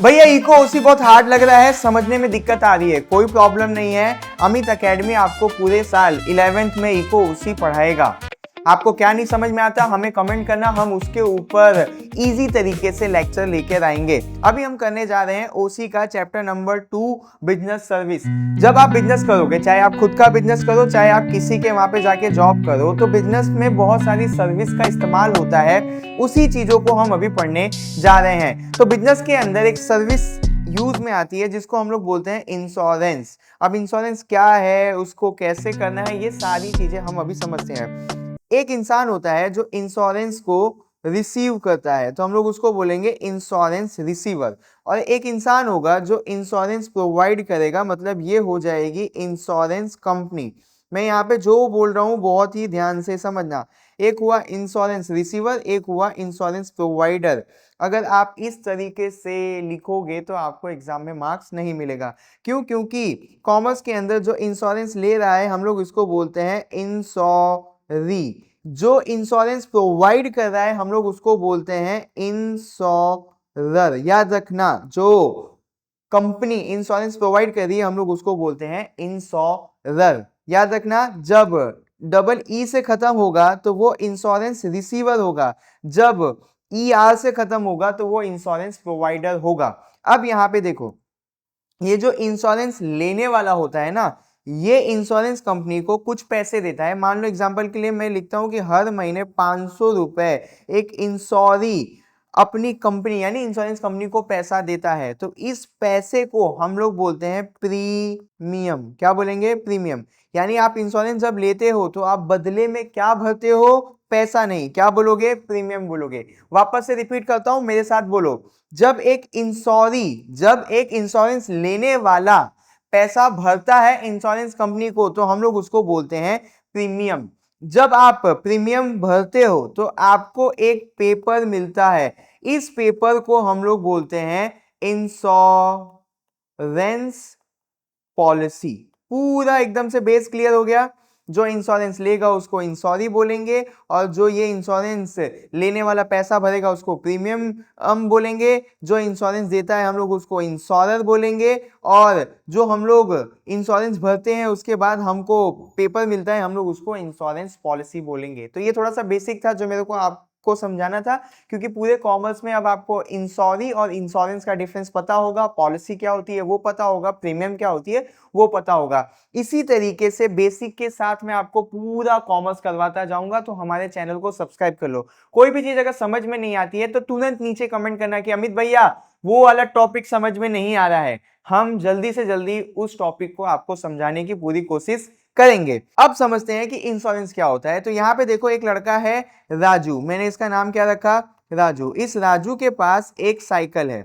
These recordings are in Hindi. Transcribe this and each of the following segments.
भैया इको ओसी बहुत हार्ड लग रहा है, समझने में दिक्कत आ रही है। कोई प्रॉब्लम नहीं है, अमित एकेडमी आपको पूरे साल 11th में इको ओसी पढ़ाएगा। आपको क्या नहीं समझ में आता हमें कमेंट करना, हम उसके ऊपर इजी तरीके से लेक्चर लेकर आएंगे। अभी हम करने जा रहे हैं ओसी का चैप्टर नंबर 2 बिजनेस सर्विस। जब आप बिजनेस करोगे, चाहे आप खुद का बिजनेस करो चाहे आप किसी के वहां पे जाके जॉब करो, तो बिजनेस में बहुत सारी सर्विस का इस्तेमाल होता है। उसी चीजों को हम अभी पढ़ने जा रहे हैं। तो बिजनेस के अंदर एक सर्विस यूज में आती है जिसको हम लोग बोलते हैं इंश्योरेंस। अब इंश्योरेंस क्या है, उसको कैसे करना है, ये सारी चीजें हम अभी समझते हैं। एक इंसान होता है जो इंश्योरेंस को रिसीव करता है, तो हम लोग उसको बोलेंगे इंश्योरेंस रिसीवर। और एक इंसान होगा जो इंश्योरेंस प्रोवाइड करेगा, मतलब ये हो जाएगी इंश्योरेंस कंपनी। मैं यहाँ पे जो बोल रहा हूँ बहुत ही ध्यान से समझना। एक हुआ इंश्योरेंस रिसीवर, एक हुआ इंश्योरेंस प्रोवाइडर। अगर आप इस तरीके से लिखोगे तो आपको एग्जाम में मार्क्स नहीं मिलेगा। क्यों? क्योंकि कॉमर्स के अंदर जो इंश्योरेंस ले रहा है हम लोग इसको बोलते हैं इंश्योरी। जो इंश्योरेंस प्रोवाइड कर रहा है हम लोग उसको बोलते हैं इंश्योरर। याद रखना, जो कंपनी इंश्योरेंस प्रोवाइड कर रही है हम लोग उसको बोलते हैं इंश्योरर। याद रखना, जब डबल ई से खत्म होगा तो वो इंश्योरेंस रिसीवर होगा, जब ई आर से खत्म होगा तो वो इंश्योरेंस प्रोवाइडर होगा। अब यहाँ पे देखो, ये जो इंश्योरेंस लेने वाला होता है ना, ये इंश्योरेंस कंपनी को कुछ पैसे देता है। मान लो एग्जांपल के लिए मैं लिखता हूं कि हर महीने 500 रुपए एक इंश्योरी अपनी कंपनी यानी इंश्योरेंस कंपनी को पैसा देता है, तो इस पैसे को हम लोग बोलते हैं प्रीमियम। क्या बोलेंगे? प्रीमियम। यानी आप इंश्योरेंस जब लेते हो तो आप बदले में क्या भरते हो? पैसा नहीं। क्या बोलोगे? प्रीमियम बोलोगे। वापस से रिपीट करता हूं, मेरे साथ बोलो। जब एक इंश्योरेंस लेने वाला पैसा भरता है इंश्योरेंस कंपनी को, तो हम लोग उसको बोलते हैं प्रीमियम। जब आप प्रीमियम भरते हो तो आपको एक पेपर मिलता है, इस पेपर को हम लोग बोलते हैं इंश्योरेंस पॉलिसी। पूरा एकदम से बेस क्लियर हो गया। जो इंश्योरेंस लेगा उसको इंश्योरी बोलेंगे, और जो ये इंश्योरेंस लेने वाला पैसा भरेगा उसको प्रीमियम हम बोलेंगे। जो इंश्योरेंस देता है हम लोग उसको इंश्योरर बोलेंगे, और जो हम लोग इंश्योरेंस भरते हैं उसके बाद हमको पेपर मिलता है हम लोग उसको इंश्योरेंस पॉलिसी बोलेंगे। तो ये थोड़ा सा बेसिक था जो मेरे को आपको समझाना था, क्योंकि पूरे कॉमर्स में अब आपको इंश्योरी और इंश्योरेंस का डिफरेंस पता होगा, पॉलिसी क्या होती है वो पता होगा, प्रीमियम क्या होती है वो पता होगा। इसी तरीके से बेसिक के साथ मैं आपको पूरा कॉमर्स करवाता जाऊंगा, तो हमारे चैनल को सब्सक्राइब कर लो। कोई भी चीज अगर समझ में नहीं आती है तो तुरंत नीचे कमेंट करना कि अमित भैया वो वाला टॉपिक समझ में नहीं आ रहा है। हम जल्दी से जल्दी उस टॉपिक को आपको समझाने की पूरी कोशिश करेंगे। अब समझते हैं कि इंश्योरेंस क्या होता है। तो यहाँ पे देखो, एक लड़का है राजू, मैंने इसका नाम क्या रखा? राजू। इस राजू के पास एक साइकिल है।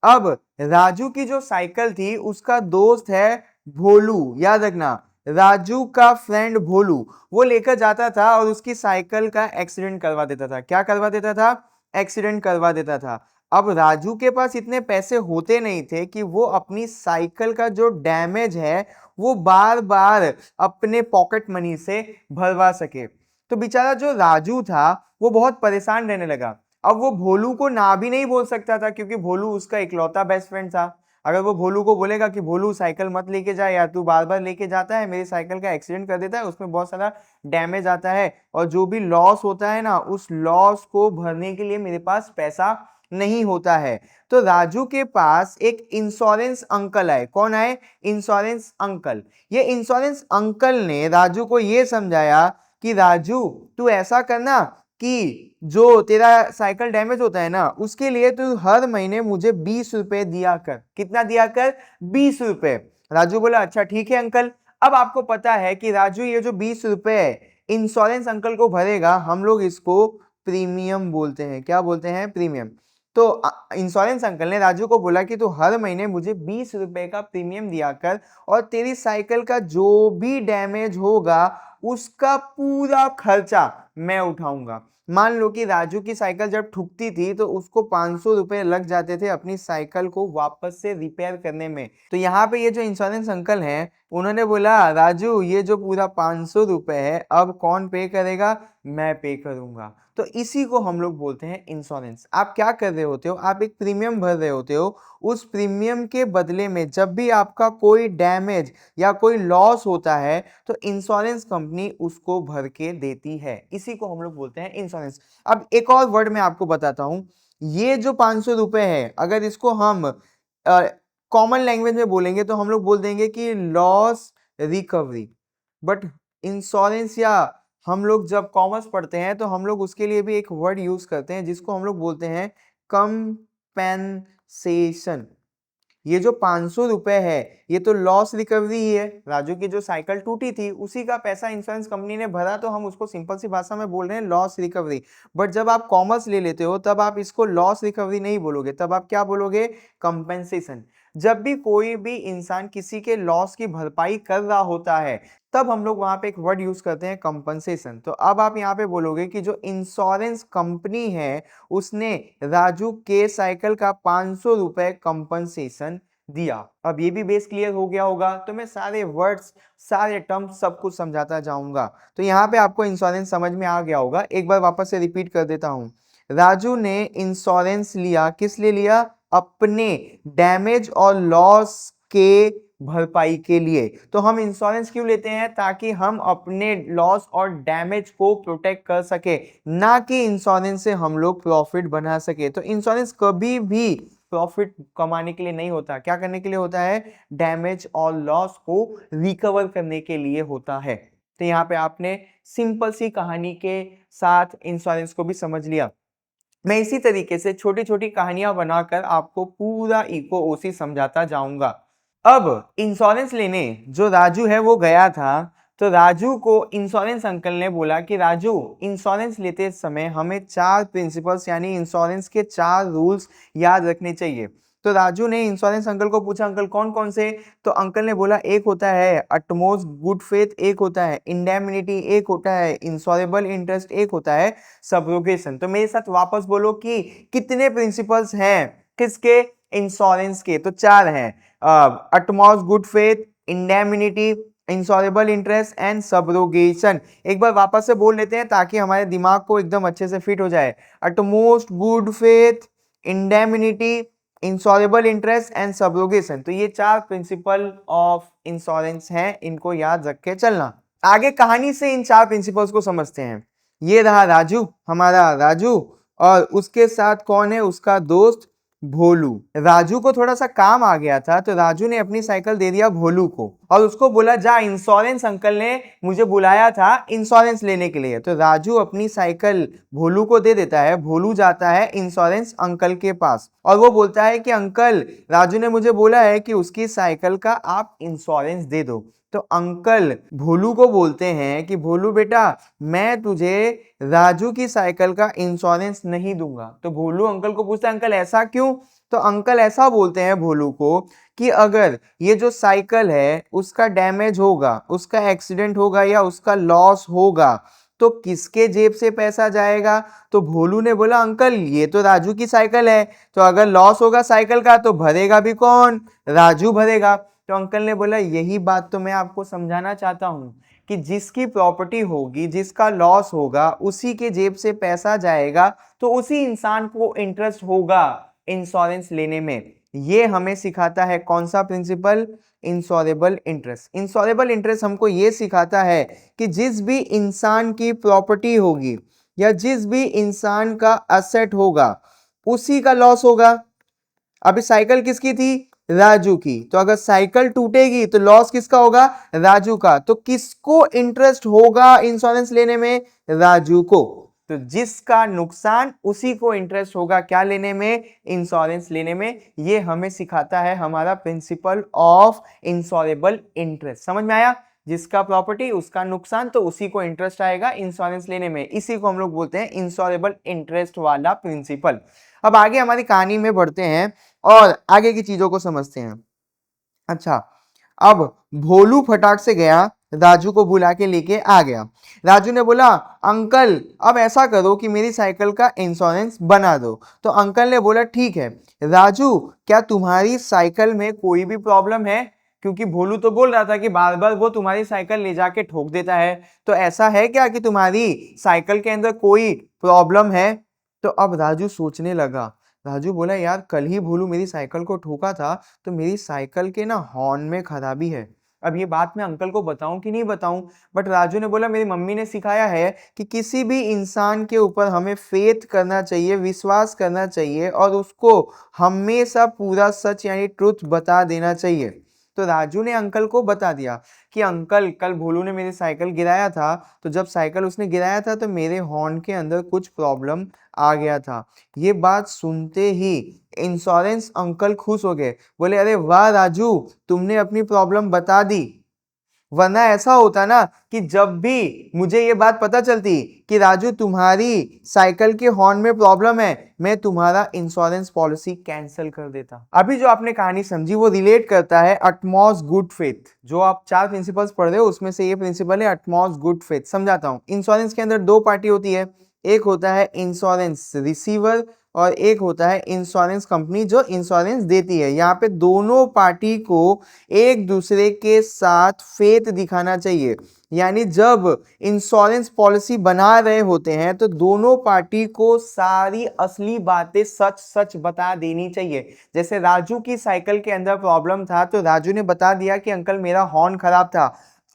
अब राजू की जो साइकिल थी उसका दोस्त है भोलू। याद रखना, राजू का फ्रेंड भोलू वो लेकर जाता था और उसकी साइकिल का एक्सीडेंट करवा देता था। क्या करवा देता था? एक्सीडेंट करवा देता था। अब राजू के पास इतने पैसे होते नहीं थे कि वो अपनी साइकिल का जो डैमेज है वो बार बार अपने पॉकेट मनी से भरवा सके। तो बेचारा जो राजू था वो बहुत परेशान रहने लगा। अब वो भोलू को ना भी नहीं बोल सकता था, क्योंकि भोलू उसका इकलौता बेस्ट फ्रेंड था। अगर वो भोलू को बोलेगा कि भोलू साइकिल मत लेके जा यार, तू बार बार लेके जाता है, मेरी साइकिल का एक्सीडेंट कर देता है, उसमें बहुत सारा डैमेज आता है, और जो भी लॉस होता है ना उस लॉस को भरने के लिए मेरे पास पैसा नहीं होता है। तो राजू के पास एक इंश्योरेंस अंकल आए। कौन आए? Insurance uncle. ये इंश्योरेंस अंकल ने राजू को ये समझाया कि राजू तू ऐसा करना कि जो तेरा साइकिल डैमेज होता है ना उसके लिए तू हर महीने मुझे 20 रुपए दिया कर। कितना दिया कर? 20 रुपए। राजू बोला अच्छा ठीक है अंकल। अब आपको पता है कि राजू ये जो 20 रुपए इंश्योरेंस अंकल को भरेगा हम लोग इसको प्रीमियम बोलते हैं। क्या बोलते हैं? प्रीमियम। तो इंश्योरेंस अंकल ने राजू को बोला कि तू हर महीने मुझे 20 रुपए का प्रीमियम दिया कर, और तेरी साइकिल का जो भी डैमेज होगा उसका पूरा खर्चा मैं उठाऊंगा। मान लो कि राजू की साइकिल जब ठुकती थी तो उसको 500 रुपए लग जाते थे अपनी साइकिल को वापस से रिपेयर करने में। तो यहाँ पे ये जो इंश्योरेंस अंकल हैं उन्होंने बोला राजू ये जो पूरा 500 रुपए है अब कौन पे करेगा, मैं पे करूंगा। तो इसी को हम लोग बोलते हैं इंश्योरेंस। आप क्या कर रहे होते हो, आप एक प्रीमियम भर रहे होते हो, उस प्रीमियम के बदले में जब भी आपका कोई डैमेज या कोई लॉस होता है तो इंश्योरेंस कंपनी उसको भर के देती है, इसी को हम लोग बोलते हैं इंश्योरेंस। अब एक और वर्ड मैं आपको बताता हूं, ये जो 500 रुपए है अगर इसको हम कॉमन लैंग्वेज में बोलेंगे तो हम लोग बोल देंगे कि लॉस रिकवरी। बट इंश्योरेंस या हम लोग जब कॉमर्स पढ़ते हैं तो हम लोग उसके लिए भी एक वर्ड यूज करते हैं जिसको हम लोग बोलते हैं कंपेंसेशन। ये जो 500 रुपए है ये तो लॉस रिकवरी ही है, राजू की जो साइकिल टूटी थी उसी का पैसा इंश्योरेंस कंपनी ने भरा, तो हम उसको सिंपल सी भाषा में बोल रहे हैं लॉस रिकवरी। बट जब आप कॉमर्स ले लेते हो तब आप इसको लॉस रिकवरी नहीं बोलोगे, तब आप क्या बोलोगे, कंपेंसेशन। जब भी कोई भी इंसान किसी के लॉस की भरपाई कर रहा होता है तब हम लोग वहां पे एक वर्ड यूज करते हैं कंपनसेशन। तो अब आप यहाँ पे बोलोगे कि जो इंश्योरेंस कंपनी है उसने राजू के साइकिल का 500 रुपए कंपनसेशन दिया। अब ये भी बेस क्लियर हो गया होगा, तो मैं सारे वर्ड्स सारे टर्म्स सब कुछ समझाता जाऊंगा। तो यहाँ पे आपको इंश्योरेंस समझ में आ गया होगा, एक बार वापस से रिपीट कर देता हूं। राजू ने इंश्योरेंस लिया, किस लिए लिया, अपने डैमेज और लॉस के भरपाई के लिए। तो हम इंश्योरेंस क्यों लेते हैं, ताकि हम अपने लॉस और डैमेज को प्रोटेक्ट कर सके, ना कि इंश्योरेंस से हम लोग प्रॉफिट बना सके। तो इंश्योरेंस कभी भी प्रॉफिट कमाने के लिए नहीं होता, क्या करने के लिए होता है, डैमेज और लॉस को रिकवर करने के लिए होता है। तो यहाँ पे आपने सिंपल सी कहानी के साथ इंश्योरेंस को भी समझ लिया। मैं इसी तरीके से छोटी छोटी कहानियां बनाकर आपको पूरा इको ओसी समझाता जाऊंगा। अब इंश्योरेंस लेने जो राजू है वो गया था, तो राजू को इंश्योरेंस अंकल ने बोला कि राजू इंश्योरेंस लेते समय हमें 4 प्रिंसिपल्स यानी इंश्योरेंस के 4 रूल्स याद रखने चाहिए। तो राजू ने इंश्योरेंस अंकल को पूछा अंकल कौन कौन से, तो अंकल ने बोला एक होता है अटमोस्ट गुड फेथ, एक होता है इंडेमनिटी, एक होता है इंश्योरेबल इंटरेस्ट, एक होता है सब्रोगेशन। तो मेरे साथ वापस बोलो कि कितने प्रिंसिपल्स हैं किसके, इंश्योरेंस के, तो 4 हैं, utmost good faith, indemnity, insurable interest and subrogation. एक बार वापस से बोल लेते हैं ताकि हमारे दिमाग को एकदम अच्छे से फिट हो जाए। Utmost good faith, indemnity, insurable interest and subrogation. तो ये 4 प्रिंसिपल ऑफ इंश्योरेंस हैं, इनको याद रख के चलना। आगे कहानी से इन 4 प्रिंसिपल्स को समझते हैं। ये रहा राजू, हमारा राजू, और उसके साथ कौन है, उसका दोस्त भोलू। राजू को थोड़ा सा काम आ गया था तो राजू ने अपनी साइकिल दे दिया भोलू को और उसको बोला जा इंश्योरेंस अंकल ने मुझे बुलाया था इंश्योरेंस लेने के लिए। तो राजू अपनी साइकिल भोलू को दे देता है, भोलू जाता है इंश्योरेंस अंकल के पास और वो बोलता है कि अंकल राजू ने मुझे बोला है कि उसकी साइकिल का आप इंश्योरेंस दे दो। तो अंकल भोलू को बोलते हैं कि भोलू बेटा मैं तुझे राजू की साइकिल का इंश्योरेंस नहीं दूंगा। तो भोलू अंकल को पूछता है अंकल ऐसा क्यों, तो अंकल ऐसा बोलते हैं भोलू को कि अगर ये जो साइकिल है उसका डैमेज होगा, उसका एक्सीडेंट होगा या उसका लॉस होगा तो किसके जेब से पैसा जाएगा। तो भोलू ने बोला अंकल ये तो राजू की साइकिल है, तो अगर लॉस होगा साइकिल का तो भरेगा भी कौन, राजू भरेगा। तो अंकल ने बोला यही बात तो मैं आपको समझाना चाहता हूं कि जिसकी प्रॉपर्टी होगी, जिसका लॉस होगा उसी के जेब से पैसा जाएगा, तो उसी इंसान को इंटरेस्ट होगा इंश्योरेंस लेने में। ये हमें सिखाता है कौन सा principle, insurable interest. Insurable interest हमको ये सिखाता है कि जिस भी इंसान की प्रॉपर्टी होगी या जिस भी इंसान का एसेट होगा उसी का लॉस होगा। अभी साइकिल किसकी थी, राजू की, तो अगर साइकिल टूटेगी तो लॉस किसका होगा, राजू का। तो किसको इंटरेस्ट होगा इंश्योरेंस लेने में, राजू को। तो जिसका नुकसान उसी को इंटरेस्ट होगा क्या लेने में, इंश्योरेंस लेने में। ये हमें सिखाता है हमारा प्रिंसिपल ऑफ इंश्योरेबल इंटरेस्ट। समझ में आया, जिसका प्रॉपर्टी उसका नुकसान तो उसी को इंटरेस्ट आएगा इंश्योरेंस लेने में। इसी को हम लोग बोलते हैं इंश्योरेबल इंटरेस्ट वाला प्रिंसिपल। अब आगे हमारी कहानी में बढ़ते हैं और आगे की चीजों को समझते हैं। अच्छा, अब भोलू फटाक से गया, राजू को बुला के लेके आ गया। राजू ने बोला अंकल अब ऐसा करो कि मेरी साइकिल का इंश्योरेंस बना दो। तो अंकल ने बोला ठीक है। राजू क्या तुम्हारी साइकिल में कोई भी प्रॉब्लम है, क्योंकि भोलू तो बोल रहा था कि बार बार वो तुम्हारी साइकिल ले जाके ठोक देता है, तो ऐसा है क्या कि तुम्हारी साइकिल के अंदर कोई प्रॉब्लम है? तो अब राजू सोचने लगा। राजू बोला यार कल ही भोलू मेरी साइकिल को ठोका था, तो मेरी साइकिल के ना हॉर्न में खराबी है। अब ये बात मैं अंकल को बताऊं कि नहीं बताऊं? बट राजू ने बोला मेरी मम्मी ने सिखाया है कि किसी भी इंसान के ऊपर हमें फेथ करना चाहिए, विश्वास करना चाहिए और उसको हमेशा पूरा सच यानी ट्रुथ बता देना चाहिए। तो राजू ने अंकल को बता दिया कि अंकल कल भोलू ने मेरी साइकिल गिराया था, तो जब साइकिल उसने गिराया था तो मेरे हॉर्न के अंदर कुछ प्रॉब्लम आ गया था। ये बात सुनते ही इंश्योरेंस अंकल खुश हो गए, बोले अरे वाह राजू, तुमने अपनी प्रॉब्लम बता दी। वरना ऐसा होता ना कि जब भी मुझे ये बात पता चलती कि राजू तुम्हारी साइकिल के हॉर्न में प्रॉब्लम है, मैं तुम्हारा इंश्योरेंस पॉलिसी कैंसिल कर देता। अभी जो आपने कहानी समझी वो रिलेट करता है अटमॉस गुड फेथ। जो आप 4 प्रिंसिपल्स पढ़ रहे हो उसमें से ये प्रिंसिपल है अटमॉस गुड फेथ। समझाता हूँ। इंश्योरेंस के अंदर 2 पार्टी होती है, एक होता है इंश्योरेंस रिसीवर और एक होता है इंश्योरेंस कंपनी जो इंश्योरेंस देती है। यहाँ पे दोनों पार्टी को एक दूसरे के साथ फेथ दिखाना चाहिए। यानी जब इंश्योरेंस पॉलिसी बना रहे होते हैं तो दोनों पार्टी को सारी असली बातें सच सच बता देनी चाहिए। जैसे राजू की साइकिल के अंदर प्रॉब्लम था तो राजू ने बता दिया कि अंकल मेरा हॉर्न खराब था।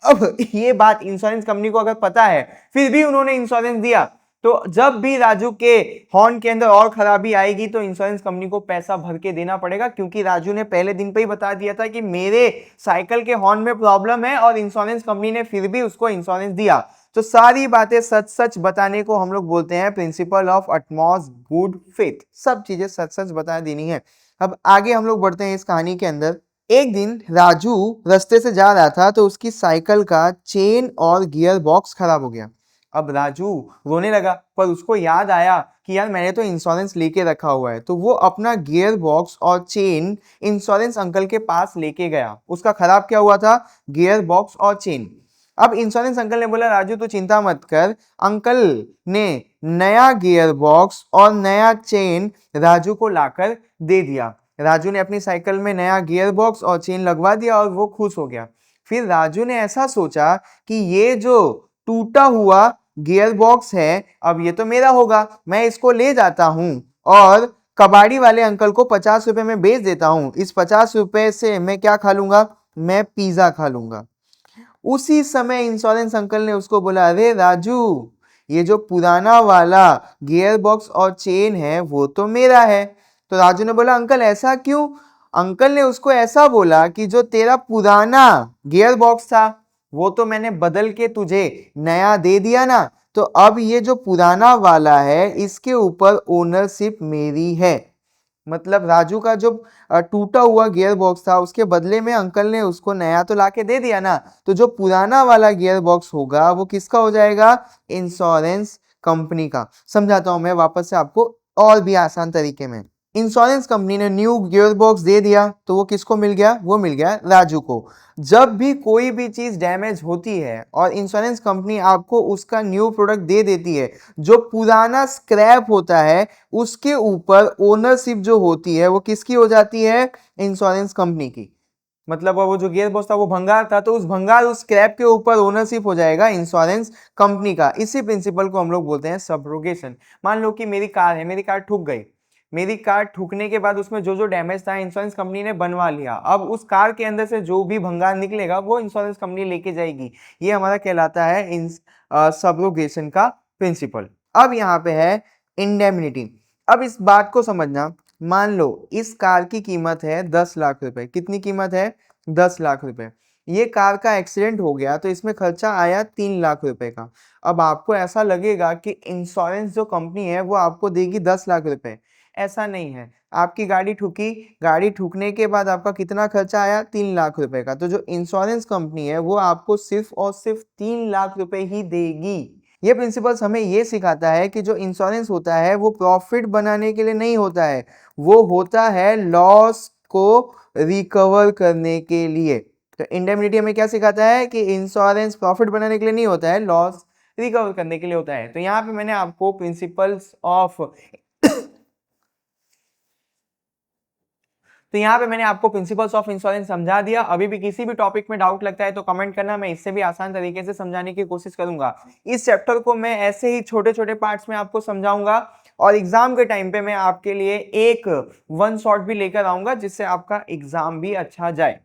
अब ये बात इंश्योरेंस कंपनी को अगर पता है फिर भी उन्होंने इंश्योरेंस दिया, तो जब भी राजू के हॉर्न के अंदर और खराबी आएगी तो इंश्योरेंस कंपनी को पैसा भर के देना पड़ेगा, क्योंकि राजू ने पहले दिन पे ही बता दिया था कि मेरे साइकिल के हॉर्न में प्रॉब्लम है और इंश्योरेंस कंपनी ने फिर भी उसको इंश्योरेंस दिया। तो सारी बातें सच सच बताने को हम लोग बोलते हैं प्रिंसिपल ऑफ अटमॉस गुड फेथ। सब चीजें सच सच बता देनी है। अब आगे हम लोग बढ़ते हैं इस कहानी के अंदर। एक दिन राजू रास्ते से जा रहा था तो उसकी साइकिल का चेन और गियर बॉक्स खराब हो गया। अब राजू रोने लगा, पर उसको याद आया कि यार मैंने तो इंश्योरेंस लेके रखा हुआ है, तो वो अपना गियर बॉक्स और चेन इंश्योरेंस अंकल के पास लेके गया। उसका खराब क्या हुआ था? गियर बॉक्स और चेन। अब इंश्योरेंस अंकल ने बोला राजू तू चिंता मत कर। अंकल ने नया गियर बॉक्स और नया चेन राजू को लाकर दे दिया। राजू ने अपनी साइकिल में नया गियर बॉक्स और चेन लगवा दिया और वो खुश हो गया। फिर राजू ने ऐसा सोचा कि ये जो टूटा हुआ गियर बॉक्स है अब ये तो मेरा होगा, मैं इसको ले जाता हूं और कबाड़ी वाले अंकल को 50 रुपए में बेच देता हूं। इस 50 रुपए से मैं क्या खा लूंगा? मैं पिज्जा खा लूंगा। उसी समय इंश्योरेंस अंकल ने उसको बोला अरे राजू, ये जो पुराना वाला गियर बॉक्स और चेन है वो तो मेरा है। तो राजू ने बोला अंकल ऐसा क्यों? अंकल ने उसको ऐसा बोला कि जो तेरा पुराना गियर बॉक्स था वो तो मैंने बदल के तुझे नया दे दिया ना, तो अब ये जो पुराना वाला है इसके ऊपर ओनरशिप मेरी है। मतलब राजू का जो टूटा हुआ गियर बॉक्स था उसके बदले में अंकल ने उसको नया तो लाके दे दिया ना, तो जो पुराना वाला गियर बॉक्स होगा वो किसका हो जाएगा? इंश्योरेंस कंपनी का। समझाता हूं मैं वापस से आपको और भी आसान तरीके में। इंश्योरेंस कंपनी ने न्यू गियर बॉक्स दे दिया तो वो किसको मिल गया? वो मिल गया राजू को। जब भी कोई भी चीज डैमेज होती है और इंश्योरेंस कंपनी आपको उसका न्यू प्रोडक्ट दे देती है, जो पुराना स्क्रैप होता है उसके ऊपर ओनरशिप जो होती है वो किसकी हो जाती है? इंश्योरेंस कंपनी की। मतलब वो जो गियर बॉक्स था वो भंगार था, तो उस भंगार उस स्क्रैप के ऊपर ओनरशिप हो जाएगा इंश्योरेंस कंपनी का। इसी प्रिंसिपल को हम लोग बोलते हैं सब्रोगेशन। मान लो कि मेरी कार है, मेरी कार ठुक गई। मेरी कार ठुकने के बाद उसमें जो जो डैमेज था इंश्योरेंस कंपनी ने बनवा लिया। अब उस कार के अंदर से जो भी भंगार निकलेगा वो इंश्योरेंस कंपनी लेके जाएगी। ये हमारा कहलाता है सब्रोगेशन का प्रिंसिपल। अब यहाँ पे है इंडेमनिटी। अब इस बात को समझना, मान लो इस कार की कीमत है 10 लाख रुपए। कितनी कीमत है? 10 लाख रुपए। ये कार का एक्सीडेंट हो गया तो इसमें खर्चा आया 3 लाख रुपए का। अब आपको ऐसा लगेगा कि इंश्योरेंस जो कंपनी है वो आपको देगी 10 लाख रुपए। ऐसा नहीं है। आपकी गाड़ी ठुकी, गाड़ी ठुकने के बाद आपका कितना खर्चा आया? 3 लाख रुपए का। तो जो इंश्योरेंस कंपनी है वो आपको सिर्फ और सिर्फ 3 लाख रुपए ही देगी। ये प्रिंसिपल्स हमें ये सिखाता है कि जो इंश्योरेंस होता है वो प्रॉफिट बनाने के लिए नहीं होता है, वो होता है लॉस को रिकवर करने के लिए। तो इंडेमनिटी हमें क्या सिखाता है कि इंश्योरेंस प्रॉफिट बनाने के लिए नहीं होता है, लॉस रिकवर करने के लिए होता है। तो यहाँ पे मैंने आपको प्रिंसिपल्स ऑफ तो यहाँ पे मैंने आपको प्रिंसिपल्स ऑफ इंश्योरेंस समझा दिया। अभी भी किसी भी टॉपिक में डाउट लगता है तो कमेंट करना, मैं इससे भी आसान तरीके से समझाने की कोशिश करूंगा। इस चैप्टर को मैं ऐसे ही छोटे छोटे पार्ट्स में आपको समझाऊंगा और एग्जाम के टाइम पे मैं आपके लिए एक वन शॉट भी लेकर आऊंगा जिससे आपका एग्जाम भी अच्छा जाए।